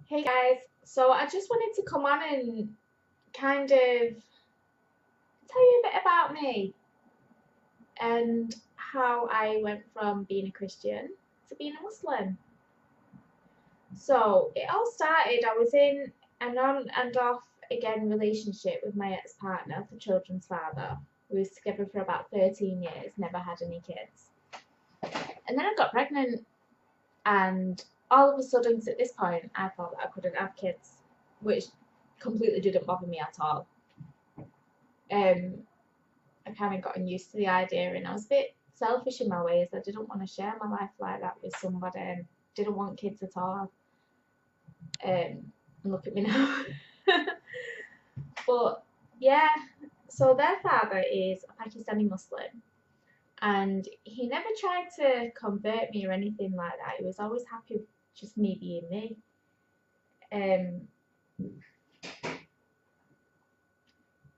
Hey guys, so I just wanted to come on and kind of tell you a bit about me and how I went from being a Christian to being a Muslim. So it all started, I was in an on and off again relationship with my ex partner, the children's father. We was together for about 13 years, never had any kids. And then I got pregnant, and all of a sudden, at this point, I thought that I couldn't have kids, which completely didn't bother me at all. I kind of gotten used to the idea, and I was a bit selfish in my ways. I didn't want to share my life like that with somebody, and didn't want kids at all. And look at me now. But yeah, so their father is a Pakistani Muslim, and he never tried to convert me or anything like that. He was always happy with just me being me. Um,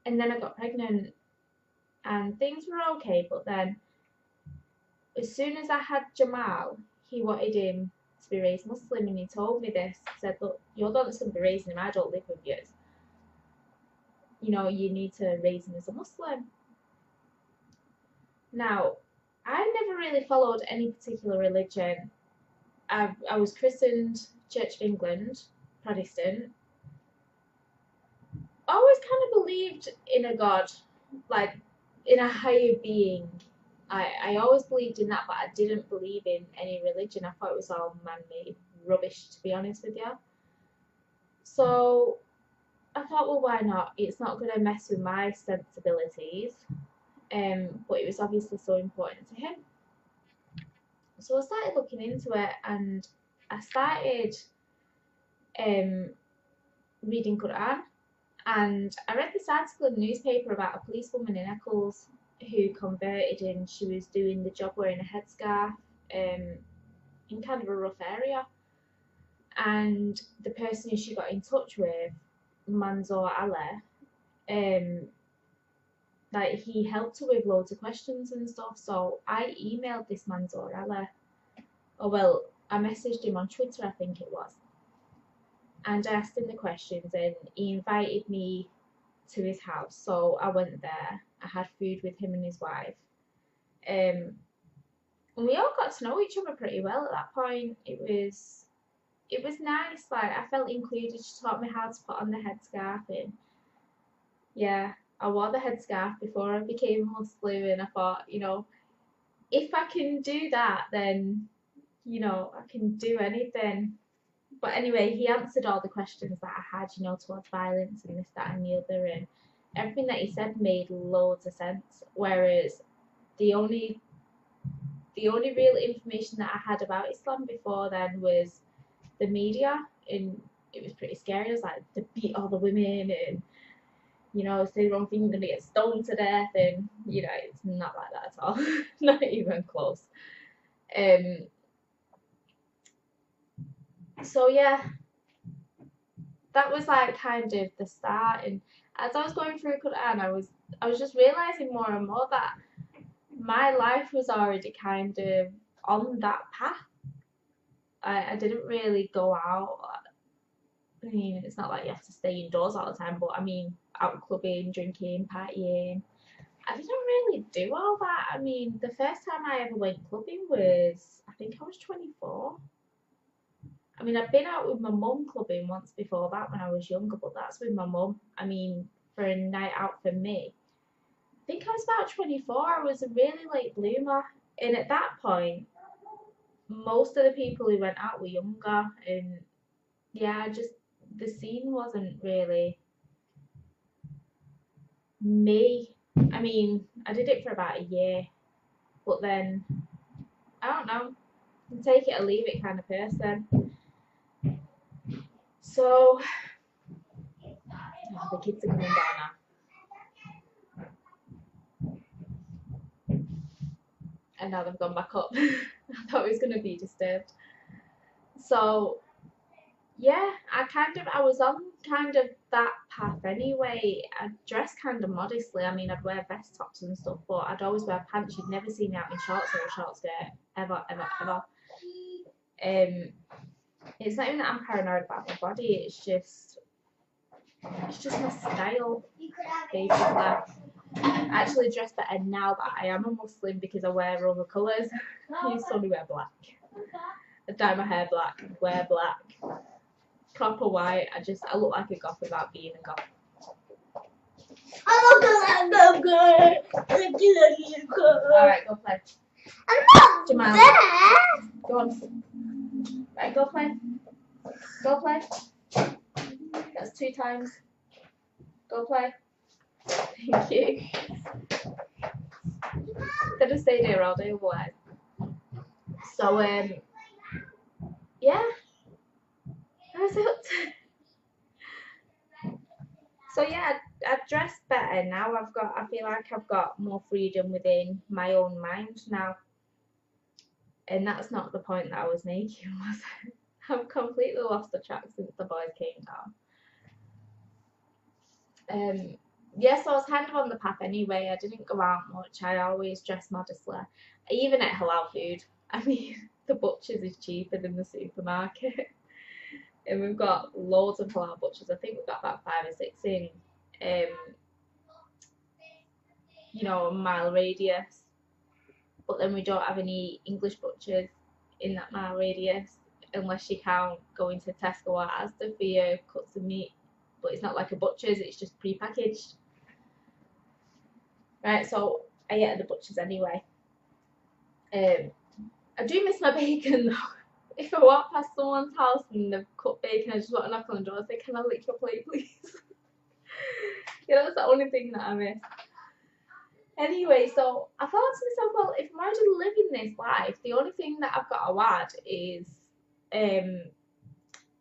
and then I got pregnant, and things were okay, but then as soon as I had Jamal, he wanted him to be raised Muslim, and he told me this. He said, "Look, you're the one that's going to be raising him. I don't live with you. You need to raise him as a Muslim." Now, I never really followed any particular religion. I was christened Church of England, Protestant. Always kind of believed in a God, like in a higher being. I always believed in that, but I didn't believe in any religion. I thought it was all man-made rubbish, to be honest with you. So I thought, well, why not? It's not going to mess with my sensibilities. But it was obviously so important to him. So I started looking into it, and I started um, reading Quran. And I read this article in the newspaper about a policewoman in Eccles who converted, and she was doing the job wearing a headscarf in kind of a rough area. And the person who she got in touch with, Manzoor Ali, like he helped her with loads of questions and stuff. So I emailed this Manzoor Ali. Oh well, I messaged him on Twitter, I think it was, and I asked him the questions, and he invited me to his house. So I went there. I had food with him and his wife. Um, and we all got to know each other pretty well at that point. It was nice. Like I felt included. She taught me how to put on the headscarf, and yeah, I wore the headscarf before I became Muslim, and I thought, if I can do that, then I can do anything. But anyway, he answered all the questions that I had, towards violence and this, that, and the other, and everything that he said made loads of sense. Whereas the only real information that I had about Islam before then was the media, and it was pretty scary. It was like they beat all the women, and say the wrong thing, you're gonna get stoned to death, and it's not like that at all, not even close. So yeah, that was like kind of the start. And as I was going through Quran, I was just realizing more and more that my life was already kind of on that path. I didn't really go out. I mean, it's not like you have to stay indoors all the time, but I mean, out clubbing, drinking, partying. I didn't really do all that. I mean, the first time I ever went clubbing was, I think I was 24. I mean, I've been out with my mum clubbing once before that when I was younger, but that's with my mum. I mean, for a night out for me, I think I was about 24. I was a really late bloomer. And at that point, most of the people who went out were younger. And yeah, just the scene wasn't really me. I mean, I did it for about a year, but then, I don't know, take it or leave it kind of person. So, the kids are coming down now. And now they've gone back up. I thought it was going to be disturbed. So yeah, I was on kind of that path anyway. I dressed kind of modestly. I mean, I'd wear vest tops and stuff, but I'd always wear pants. You'd never see me out in shorts or a short skirt, ever, ever, ever. It's not even that I'm paranoid about my body, it's just my style, basically. I actually dress better now that I am a Muslim because I wear other colours. I used to only wear black. I dye my hair black, wear black, proper white. I look like a goth without being a goth. I'm good. Alright, go play. I'm not Jamal. there. Go on. Right, go play. Go play. That's 2 times. Go play. Thank you. Gonna stay there all day otherwise. So yeah. How's it? So yeah, I dress better now. I feel like I've got more freedom within my own mind now. And that's not the point that I was making, was it? I've completely lost the track since the boys came down. Yeah, so I was kind of on the path anyway. I didn't go out much. I always dress modestly. I even ate halal food. I mean, the butcher's is cheaper than the supermarket. And we've got loads of halal butchers. I think we've got about 5 or 6 in, a mile radius. But then we don't have any English butchers in that mile radius unless you count going to Tesco or Asda for your cuts of meat. But it's not like a butcher's, it's just pre-packaged. Right, so I ate at the butcher's anyway. I do miss my bacon though. If I walk past someone's house and they've cut bacon, I just want to knock on the door and say, can I lick your plate, please? That's the only thing that I miss. Anyway, so I thought to myself, well, if I'm already living this life, the only thing that I've got to add is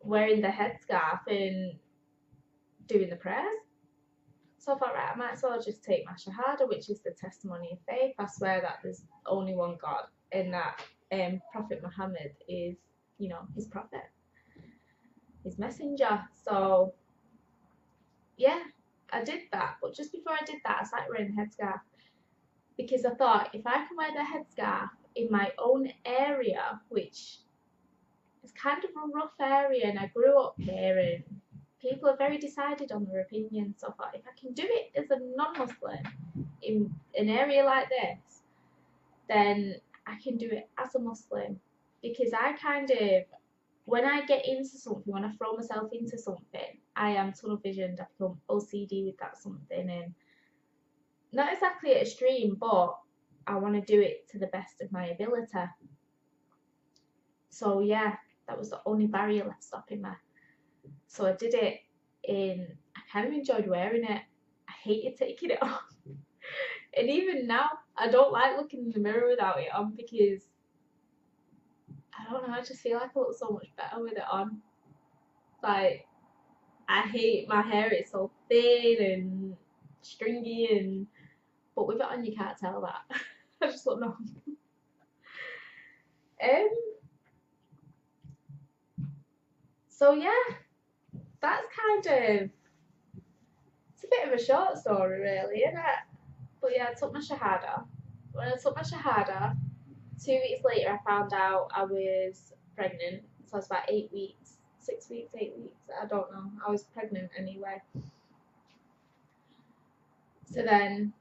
wearing the headscarf and doing the prayers. So I thought, right, I might as well just take my Shahada, which is the testimony of faith. I swear that there's only one God and that Prophet Muhammad is, his prophet, his messenger. So, yeah, I did that. But just before I did that, I started wearing the headscarf because I thought if I can wear the headscarf in my own area, which is kind of a rough area, and I grew up here and people are very decided on their opinions. So I thought if I can do it as a non-Muslim in an area like this, then I can do it as a Muslim. Because I kind of, when I get into something, when I throw myself into something, I am tunnel visioned. I become OCD with that something, and not exactly at extreme, but I want to do it to the best of my ability. So yeah, that was the only barrier left stopping me. So I did it, and I kind of enjoyed wearing it. I hated taking it off. And even now, I don't like looking in the mirror without it on because, I don't know, I just feel like I look so much better with it on. Like, I hate my hair, it's so thin and stringy, but with it on you can't tell that. I just look normal. So yeah, that's kind of, it's a bit of a short story really, isn't it? But yeah, I took my Shahada. When I took my Shahada, 2 weeks later I found out I was pregnant. So I was about 8 weeks, 6 weeks, 8 weeks, I don't know. I was pregnant anyway. So then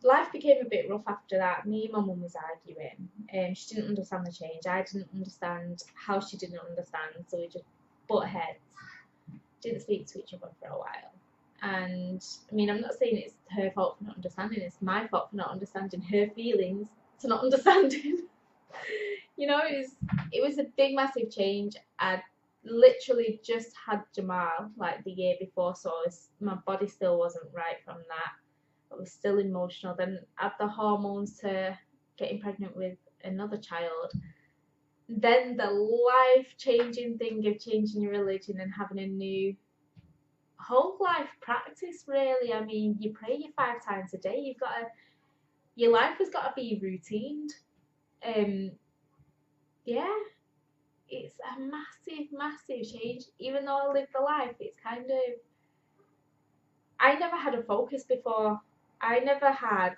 life became a bit rough after that. Me and my mum was arguing. She didn't understand the change. I didn't understand how she didn't understand. So we just butt heads. Didn't speak to each other for a while. And I mean, I'm not saying it's her fault for not understanding. It's my fault for not understanding her feelings to not understanding. It was a big, massive change. I literally just had Jamal like the year before, so my body still wasn't right from that. I was still emotional. Then add the hormones to getting pregnant with another child. Then the life-changing thing of changing your religion and having a new whole life practice, really. I mean, you pray you 5 times a day. Your life has got to be routined. Yeah, it's a massive, massive change. Even though I lived the life, it's kind of, I never had a focus before. I never had,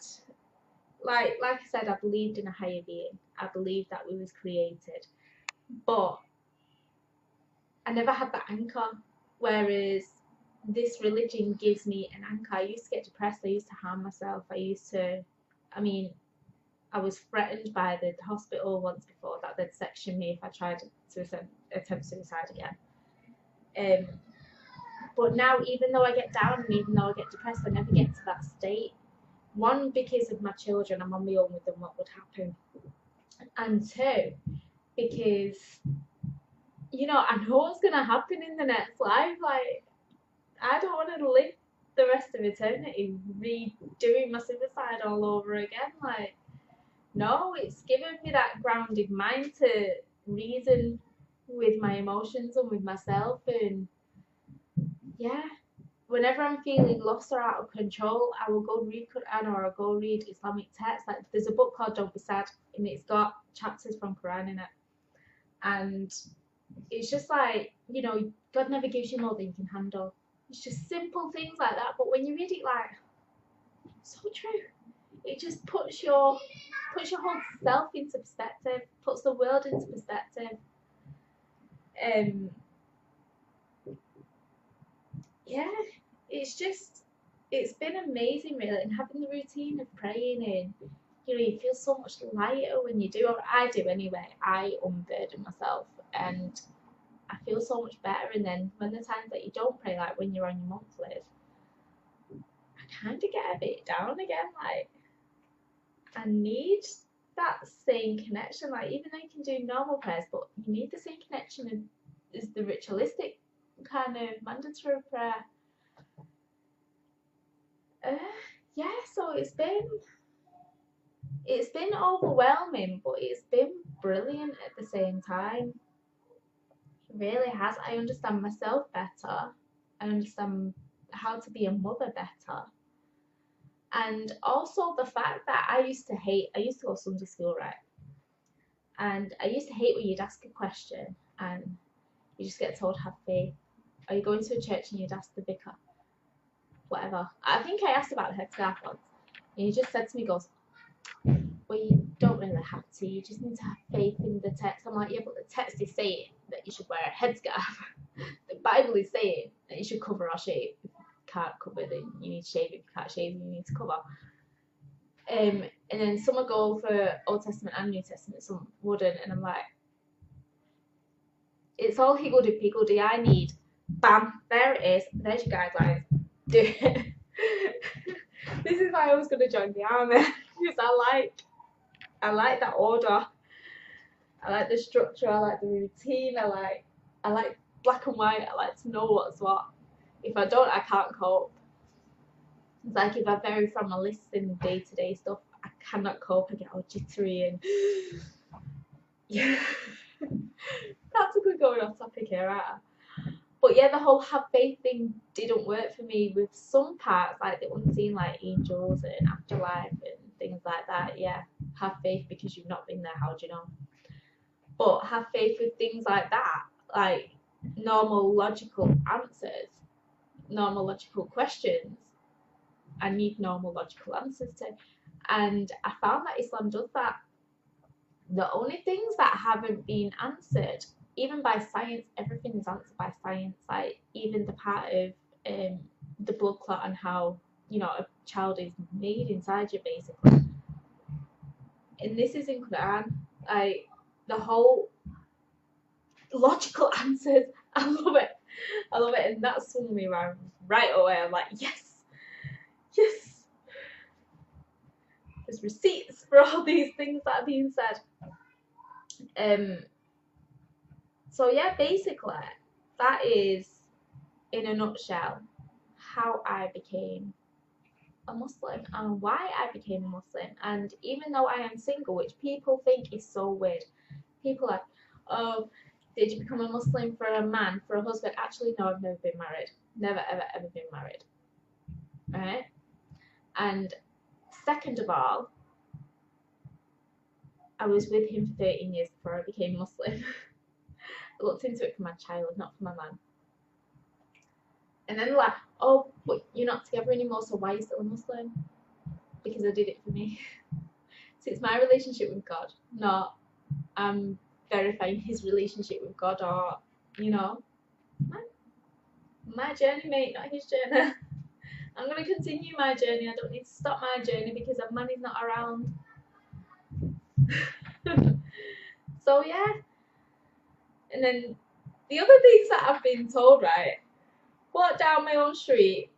like I said, I believed in a higher being. I believed that we was created. But I never had that anchor, whereas this religion gives me an anchor. I used to get depressed, I used to harm myself, I was threatened by the hospital once before that they'd section me if I tried to attempt suicide again. But now, even though I get down and even though I get depressed, I never get to that state. One, because of my children, I'm on my own with them, what would happen? And two, because, I know what's going to happen in the next life. Like, I don't want to live the rest of eternity redoing my suicide all over again. Like, no, it's given me that grounded mind to reason with my emotions and with myself. And yeah, whenever I'm feeling lost or out of control, I will go read Quran or I'll go read Islamic texts. Like, there's a book called Don't Be Sad, and it's got chapters from Quran in it. And it's just like, God never gives you more than you can handle. It's just simple things like that. But when you read it, like, so true. It just puts your whole self into perspective, puts the world into perspective. Yeah, it's been amazing, really, and having the routine of praying, and you feel so much lighter when you do, or I do anyway. I unburden myself and I feel so much better. And then when the times that you don't pray, like when you're on your monthlies, I kind of get a bit down again. Like, I need that same connection. Like, even though you can do normal prayers, but you need the same connection as the ritualistic kind of mandatory prayer. Yeah, so it's been overwhelming, but it's been brilliant at the same time. It really has. I understand myself better. I understand how to be a mother better. And also the fact that I used to go Sunday school, right? And I used to hate when you'd ask a question and you just get told have faith. Are you going to a church and you'd ask the vicar? Whatever. I think I asked about the headscarf once. And he just said to me, goes, well, you don't really have to. You just need to have faith in the text. I'm like, yeah, but the text is saying that you should wear a headscarf. The Bible is saying that you should cover or shave. If you can't cover, then you need to shave. If you can't shave, then you need to cover. And then some would go for Old Testament and New Testament, some wouldn't. And I'm like, it's all higgledy-piggledy. I need, bam, there it is. There's your guidelines. Do it. This is why I was going to join the army, because I like that order. I like the structure. I like the routine. I like black and white. I like to know what's what. If I don't, I can't cope. It's like if I vary from my list in day-to-day stuff, I cannot cope. I get all jittery and yeah. Practically going off topic here, right? But yeah, the whole have faith thing didn't work for me with some parts, like the unseen, like angels and afterlife and things like that. Yeah, have faith because you've not been there. How do you know? But have faith with things like that, like normal logical answers, normal logical questions. I need normal logical answers to. And I found that Islam does that. The only things that haven't been answered, even by science, everything is answered by science. Like even the part of the blood clot and how a child is made inside you, basically. And this is in Quran. Like the whole logical answers. I love it. And that swung me around right away. I'm like, yes. There's receipts for all these things that are being said. So yeah, basically, that is, in a nutshell, how I became a Muslim and why I became a Muslim. And even though I am single, which people think is so weird, people are like, oh, did you become a Muslim for a man, for a husband? Actually, no, I've never been married. Never, ever, ever been married. Right? And second of all, I was with him for 13 years before I became Muslim. I looked into it for my child, not for my man. And then they're like, oh, but you're not together anymore, so why are you still a Muslim? Because I did it for me. So it's my relationship with God, not verifying his relationship with God, or My journey, mate, not his journey. I'm going to continue my journey. I don't need to stop my journey because a man is not around. So, yeah. And then the other things that I've been told, right? Walk down my own street,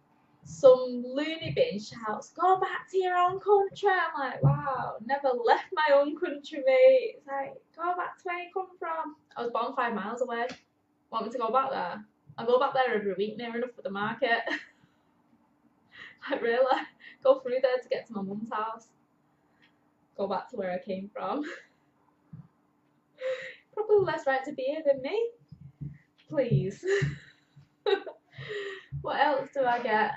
some loony bin shouts, "Go back to your own country." I'm like, wow, never left my own country, mate. It's like, go back to where you come from. I was born 5 miles away. Want me to go back there? I go back there every week, near enough for the market. Like, really? Go through there to get to my mum's house. Go back to where I came from. Probably less right to be here than me. Please. What else do I get?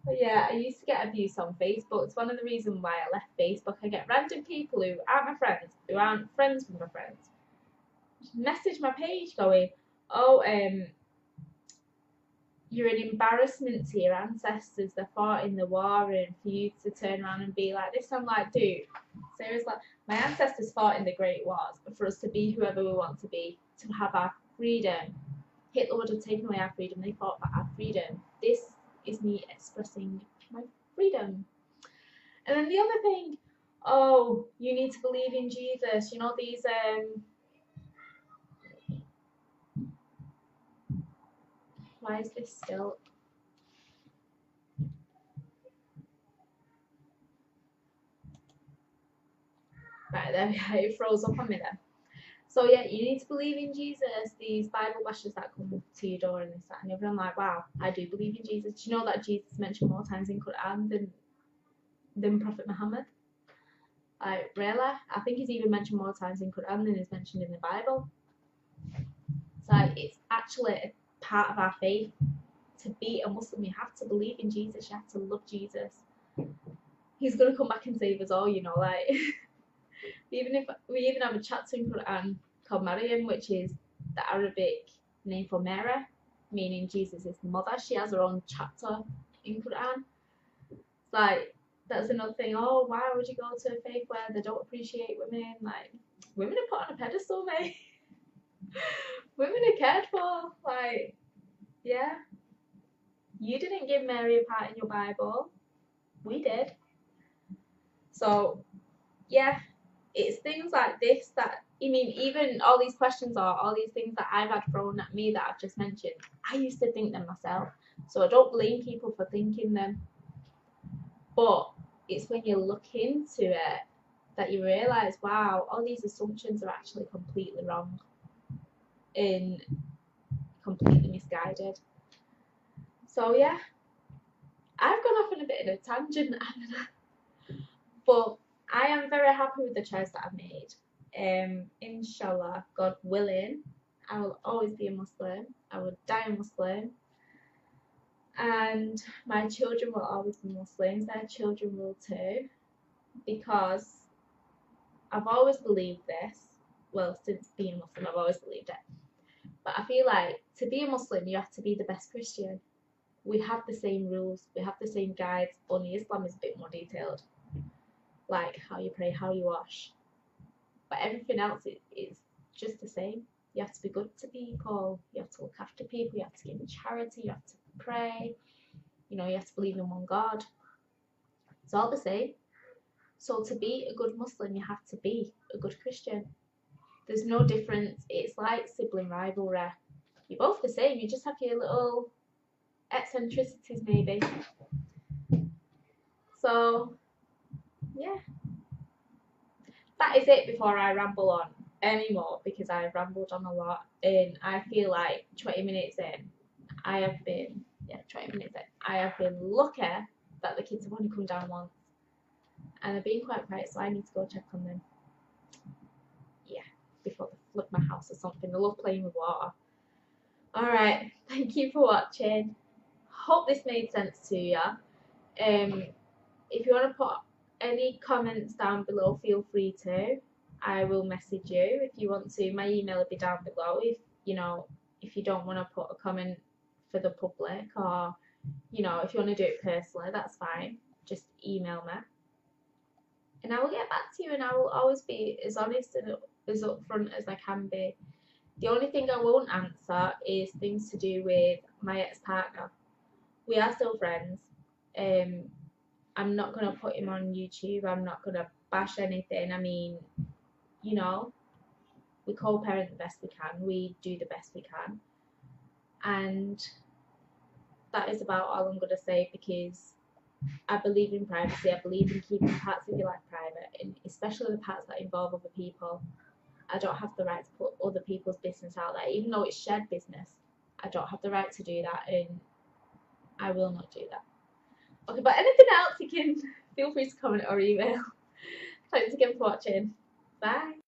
But yeah, I used to get abuse on Facebook. It's one of the reasons why I left Facebook. I get random people who aren't my friends, who aren't friends with my friends, message my page going, "Oh, you're an embarrassment to your ancestors. They fought in the war, and for you to turn around and be like this." I'm like, dude, seriously, my ancestors fought in the Great Wars for us to be whoever we want to be, to have our freedom. Hitler would have taken away our freedom. They fought for our freedom. This is me expressing my freedom. And then the other thing, oh, you need to believe in Jesus. You know, these why is this still? Right, there we go, it froze up on me then. So yeah, you need to believe in Jesus. These Bible bashers that come to your door and this, that, and the other. I'm like, wow, I do believe in Jesus. Do you know that Jesus is mentioned more times in Quran than Prophet Muhammad? Like, really? I think he's even mentioned more times in Quran than is mentioned in the Bible. So it's actually a part of our faith. To be a Muslim, you have to believe in Jesus. You have to love Jesus. He's gonna come back and save us all, you know. Like, even if we even have a chapter in Quran called Maryam, which is the Arabic name for Mary, meaning Jesus' mother. She has her own chapter in Quran. It's like, that's another thing. Oh, why would you go to a faith where they don't appreciate women? Like, women are put on a pedestal, mate. Women are cared for. Like, yeah. You didn't give Mary a part in your Bible. We did. So, yeah, it's things like this that, I mean, even all these questions or all these things that I've had thrown at me that I've just mentioned, I used to think them myself. So I don't blame people for thinking them. But it's when you look into it that you realise, wow, all these assumptions are actually completely wrong and completely misguided. So, yeah, I've gone off on a bit of a tangent, but I am very happy with the choice that I've made. Inshallah, God willing, I will always be a Muslim. I will die a Muslim. And my children will always be Muslims. Their children will too. Because I've always believed this. Well, since being Muslim, I've always believed it. But I feel like to be a Muslim, you have to be the best Christian. We have the same rules, we have the same guides, only Islam is a bit more detailed. Like how you pray, how you wash. But everything else is just the same. You have to be good to people, you have to look after people, you have to give charity, you have to pray, you know, you have to believe in one God. It's all the same. So to be a good Muslim, you have to be a good Christian. There's no difference. It's like sibling rivalry. You're both the same, you just have your little eccentricities maybe. So yeah, that is it before I ramble on anymore, because I've rambled on a lot and I feel like 20 minutes in, I have been, 20 minutes in, I have been lucky that the kids have only come down once and they're being quite quiet, so I need to go check on them. Yeah, before they flip my house or something. They love playing with water. Alright, thank you for watching. Hope this made sense to you. If you want to put any comments down below, feel free to. I will message you if you want to. My email will be down below. If you don't want to put a comment for the public, or if you want to do it personally, that's fine. Just email me and I will get back to you, and I will always be as honest and as upfront as I can be. The only thing I won't answer is things to do with my ex-partner. We are still friends. I'm not gonna put him on YouTube. I'm not gonna bash anything. I mean, you know, we co-parent the best we can. We do the best we can, and that is about all I'm gonna say because I believe in privacy. I believe in keeping parts of your life private, and especially the parts that involve other people. I don't have the right to put other people's business out there, even though it's shared business. I don't have the right to do that, and I will not do that. Okay, but anything else, you can feel free to comment or email. Thanks again for watching. Bye.